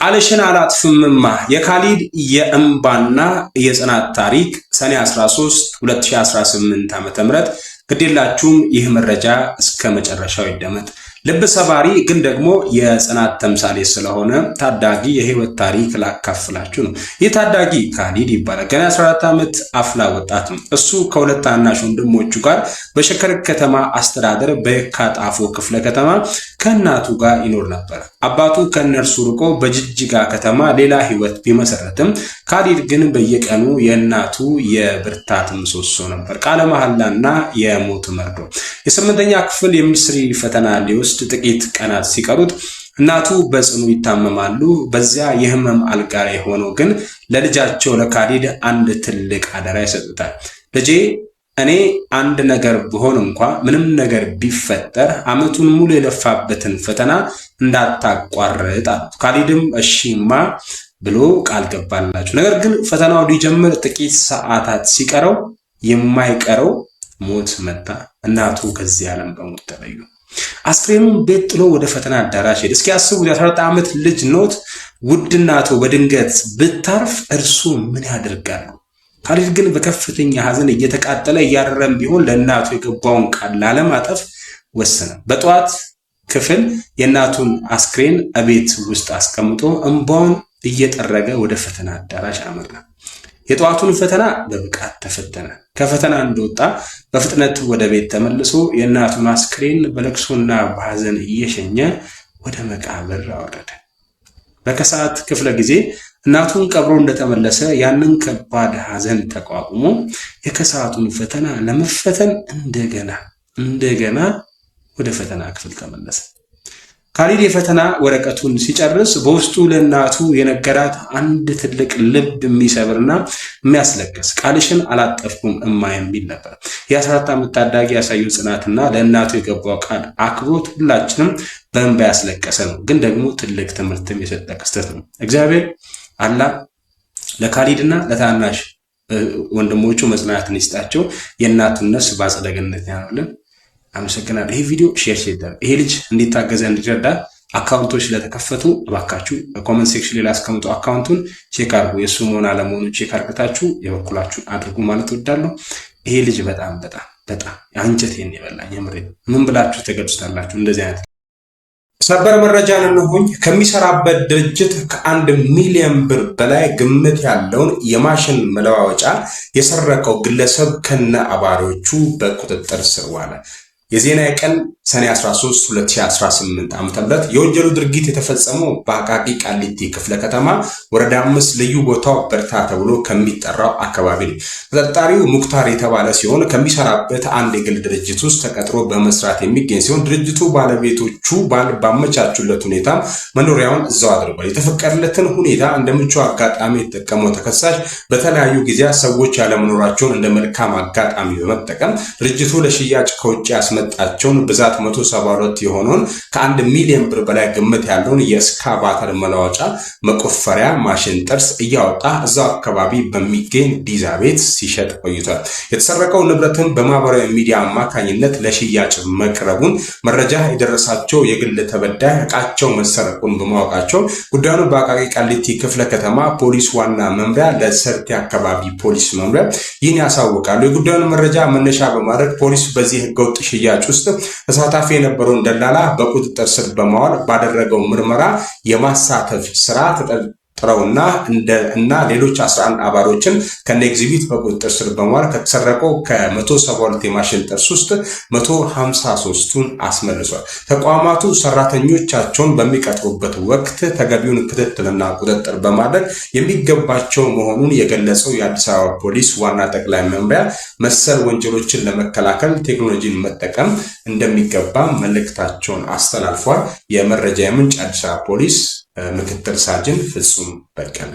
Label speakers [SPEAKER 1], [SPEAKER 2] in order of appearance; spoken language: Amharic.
[SPEAKER 1] ቃልሽን አላጥፍምማ የካሊድ የእንባና የጽናት ታሪክ ሰኔ 13 2018 ዓ.ም ግዴላችሁም ይህ መረጃ እስከ መጨረሻው ይደመጥ። ልብ ሰባሪ ግን ደግሞ የጽናት ተምሳሌ ስለሆነ ታዳጊ የህይወት ታሪክ ላካፍላችሁ ነው። ይህ ታዳጊ ካሊድ ይባላል። ገና 14 ዓመት አፍላ ወጣት ነው። እሱ ከሁለት ታናሽ ወንድሞቹ ጋር በሸከር ከተማ አስተዳደር በየካ ጣፎ ክፍለ ከተማ ከእናቱ ጋር ይኖር ነበር። አባቱ ከነርሱ ርቆ በጅጅጋ ከተማ ሌላ ህይወት ቢመሰረትም ካሊድ ግን በየቀኑ የእናቱ የብርታት ምሰሶ ነበር። ቃለ መሐላና የሞት መርዶ። የስምንተኛ ክፍል የሚኒስትሪ ፈተና ሊወስድ ጥቂት ቀናት ሲቀሩት እናቱ በጽኑ ይታመማሉ። በዚያ የህመም አልጋ ላይ ሆኖ ግን ለልጃቸው ለካሊድ አንድ ትልቅ አደራ ይሰጡታል። ልጄ እኔ አንድ ነገር ብሆን እንኳን ምንም ነገር ቢፈጠር አመቱን ሙሉ የለፋበትን ፈተና እንዳታቋርጥ አሉት። ካሊድም እሺማ ብሎ ቃል ገባላቸው። ነገር ግን ፈተናው ሊጀምር ጥቂት ሰዓታት ሲቀረው የማይቀረው ሞት መጣ። እናቱ ከዚህ ዓለም በሞት ተለዩ። አስክሬኑን ቤት ጥሎ ወደ ፈተና አዳራሽ ሄደ። እስኪ ያስቡት፣ የ14 ዓመት ልጅ ኖት ውድ እናቱ በድንገት ብታርፍ እርሱ ምን ያደርጋሉ? ካሊድ ግን በከፍተኛ ሐዘን እየተቃጠለ እያረረም ቢሆን ለእናቱ የገባውን ቃል ላለማጠፍ ወሰነ። በጠዋት ክፍል የእናቱን አስክሬን እቤት ውስጥ አስቀምጦ እንባውን እየጠረገ ወደ ፈተና አዳራሽ አመራ። የጠዋቱን ፈተና በብቃት ተፈተነ። ከፈተና እንደወጣ በፍጥነት ወደ ቤት ተመልሶ የእናቱን አስክሬን በለቅሶና በሐዘን እየሸኘ ወደ መቃብር አወረደ። በከሰዓት ክፍለ ጊዜ እናቱን ቀብሮ እንደተመለሰ ያንን ከባድ ሐዘን ተቋቁሞ የከሰዓቱን ፈተና ለመፈተን እንደገና ወደ ፈተና ክፍል ተመለሰ። ካሊድ የፈተና ወረቀቱን ሲጨርስ በውስጡ ለእናቱ የነገራት አንድ ትልቅ ልብ የሚሰብርና የሚያስለቅስ ቃልሽን አላጠፍኩም እማ የሚል ነበር። የ14 ዓመት ታዳጊ ያሳየው ጽናትና ለእናቱ የገባው ቃል አክብሮት ሁላችንም በእንባ ያስለቀሰ ነው፣ ግን ደግሞ ትልቅ ትምህርትም የሰጠ ክስተት ነው። እግዚአብሔር አላህ ለካሊድና ለታናሽ ወንድሞቹ መጽናናትን ይስጣቸው። የእናቱን ነፍስ በአጸደ ገነት ያኑርልን። አመሰግናለሁ። ይሄ ቪዲዮ ሼር ይደረግ። ይሄ ልጅ እንዲታገዘ እንዲረዳ አካውንቶች ስለተከፈቱ እባካችሁ ኮሜንት ሴክሽን ላይ አስቀምጡ። አካውንቱን ቼክ አድርጉ። የሱ መሆን አለመሆኑን ቼክ አድርጋችሁ የበኩላችሁን አድርጉ ማለት እወዳለሁ። ይሄ ልጅ በጣም አንጀቴን የበላኝ የምሬ። ምን ብላችሁ ተገልጹታላችሁ? እንደዚህ አይነት ሰበር መረጃን እንሆኝ። ከሚሰራበት ድርጅት ከ1 ሚሊዮን ብር በላይ ግምት ያለውን የማሽን መለዋወጫ የሰረቀው ግለሰብ ከነ አባሪዎቹ በቁጥጥር ስር ዋለ። የዜና ቀን ሰኔ 13 2018 ዓ.ም የወንጀሉ ድርጊት የተፈጸመው በአቃቂ ቃሊቲ ክፍለ ከተማ ወረዳ 5 ልዩ ቦታው በርታ ተብሎ ከሚጠራው አካባቢ ነው። ተጠርጣሪው ሙክታር የተባለ ሲሆን ከሚሰራበት አንድ የግል ድርጅት ውስጥ ተቀጥሮ በመስራት የሚገኝ ሲሆን ድርጅቱ ባለቤቶቹ ባመቻቹለት ሁኔታ መኖሪያውን እዛው አድርጓል። የተፈቀደለትን ሁኔታ እንደ ምቹ አጋጣሚ የተጠቀመው ተከሳሽ በተለያዩ ጊዜያት ሰዎች ያለመኖራቸውን እንደ መልካም አጋጣሚ በመጠቀም ድርጅቱ ለሽያጭ ከውጭ ያስመጣቸውን ብዛት 172 የሆነውን ከ1 ሚሊዮን ብር በላይ ግምት ያለውን የስካቫተር መለዋወጫ መቆፈሪያ ማሽን ጥርስ እያወጣ እዛው አካባቢ በሚገኝ ዲዛ ቤት ሲሸጥ ቆይቷል። የተሰረቀው ንብረትም በማህበራዊ ሚዲያ አማካኝነት ለሽያጭ መቅረቡን መረጃ የደረሳቸው የግል ተበዳይ ዕቃቸው መሰረቁን በማወቃቸው ጉዳዩን በአቃቂ ቃሊቲ ክፍለ ከተማ ፖሊስ ዋና መምሪያ ለሰርቴ አካባቢ ፖሊስ መምሪያ ይህን ያሳውቃሉ። የጉዳዩን መረጃ መነሻ በማድረግ ፖሊስ በዚህ ህገወጥ ሽያጭ ውስጥ ተሳታፊ የነበረውን ደላላ በቁጥጥር ስር በማዋል ባደረገው ምርመራ የማሳተፍ ስራ ተጠርጥረውና ሌሎች 11 አባሪዎችን ከነ ኤግዚቢት በቁጥጥር ስር በማዋል ከተሰረቀው ከ172 የማሽን ጥርስ ውስጥ 153ቱን አስመልሷል። ተቋማቱ ሰራተኞቻቸውን በሚቀጥሩበት ወቅት ተገቢውን ክትትልና ቁጥጥር በማድረግ የሚገባቸው መሆኑን የገለጸው የአዲስ አበባ ፖሊስ ዋና ጠቅላይ መምሪያ መሰል ወንጀሎችን ለመከላከል ቴክኖሎጂን መጠቀም እንደሚገባ መልእክታቸውን አስተላልፏል። የመረጃ ምንጭ አዲስ አበባ ፖሊስ ምክትል ሳጅን ፍጹም በቀለ